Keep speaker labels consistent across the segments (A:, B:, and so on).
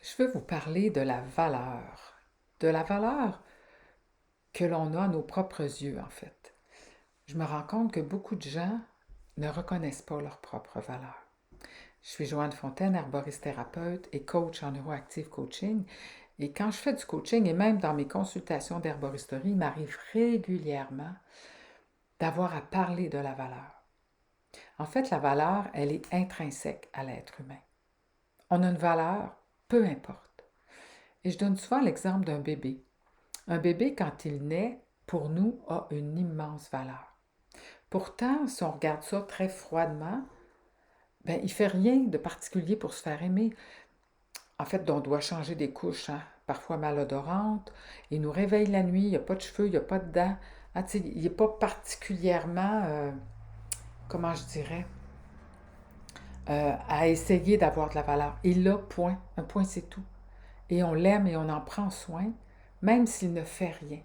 A: Je veux vous parler de la valeur. De la valeur que l'on a à nos propres yeux, en fait. Je me rends compte que beaucoup de gens ne reconnaissent pas leur propre valeur. Je suis Joanne Fontaine, herboriste thérapeute et coach en neuroactive coaching. Et quand je fais du coaching et même dans mes consultations d'herboristerie, il m'arrive régulièrement d'avoir à parler de la valeur. En fait, la valeur, elle est intrinsèque à l'être humain. On a une valeur, peu importe. Et je donne souvent l'exemple d'un bébé. Un bébé, quand il naît, pour nous, a une immense valeur. Pourtant, si on regarde ça très froidement, ben, il ne fait rien de particulier pour se faire aimer. En fait, on doit changer des couches, hein, parfois malodorantes. Il nous réveille la nuit, il n'y a pas de cheveux, il n'y a pas de dents. Ah, il n'est pas particulièrement, comment je dirais, à essayer d'avoir de la valeur. Il a point. Un point, c'est tout. Et on l'aime et on en prend soin, même s'il ne fait rien.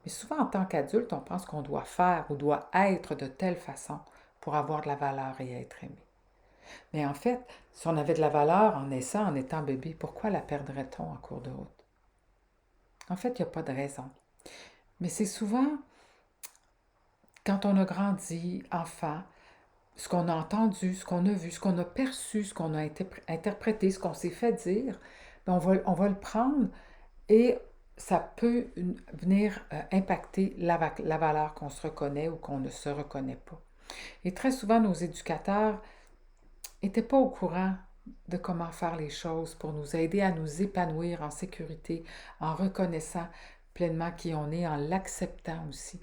A: Mais souvent, en tant qu'adulte, on pense qu'on doit faire ou doit être de telle façon pour avoir de la valeur et être aimé. Mais en fait, si on avait de la valeur en naissant, en étant bébé, pourquoi la perdrait-on en cours de route? En fait, il n'y a pas de raison. Mais c'est souvent, quand on a grandi, enfant, ce qu'on a entendu, ce qu'on a vu, ce qu'on a perçu, ce qu'on a interprété, ce qu'on s'est fait dire, ben on va le prendre et ça peut venir impacter la valeur qu'on se reconnaît ou qu'on ne se reconnaît pas. Et très souvent, nos éducateurs n'étaient pas au courant de comment faire les choses pour nous aider à nous épanouir en sécurité, en reconnaissant pleinement qui on est, en l'acceptant aussi.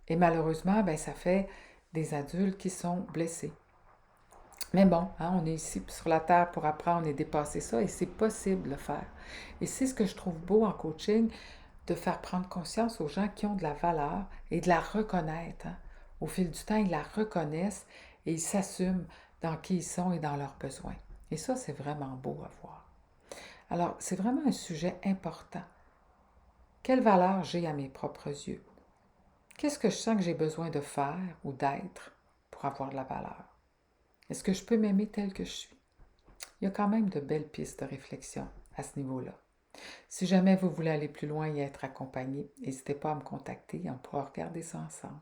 A: Et malheureusement, ben, ça fait des adultes qui sont blessés. Mais bon, hein, on est ici sur la Terre pour apprendre et dépasser ça, et c'est possible de le faire. Et c'est ce que je trouve beau en coaching, de faire prendre conscience aux gens qui ont de la valeur et de la reconnaître, hein. Au fil du temps, ils la reconnaissent et ils s'assument dans qui ils sont et dans leurs besoins. Et ça, c'est vraiment beau à voir. Alors, c'est vraiment un sujet important. Quelle valeur j'ai à mes propres yeux? Qu'est-ce que je sens que j'ai besoin de faire ou d'être pour avoir de la valeur? Est-ce que je peux m'aimer tel que je suis? Il y a quand même de belles pistes de réflexion à ce niveau-là. Si jamais vous voulez aller plus loin et être accompagné, n'hésitez pas à me contacter et on pourra regarder ça ensemble.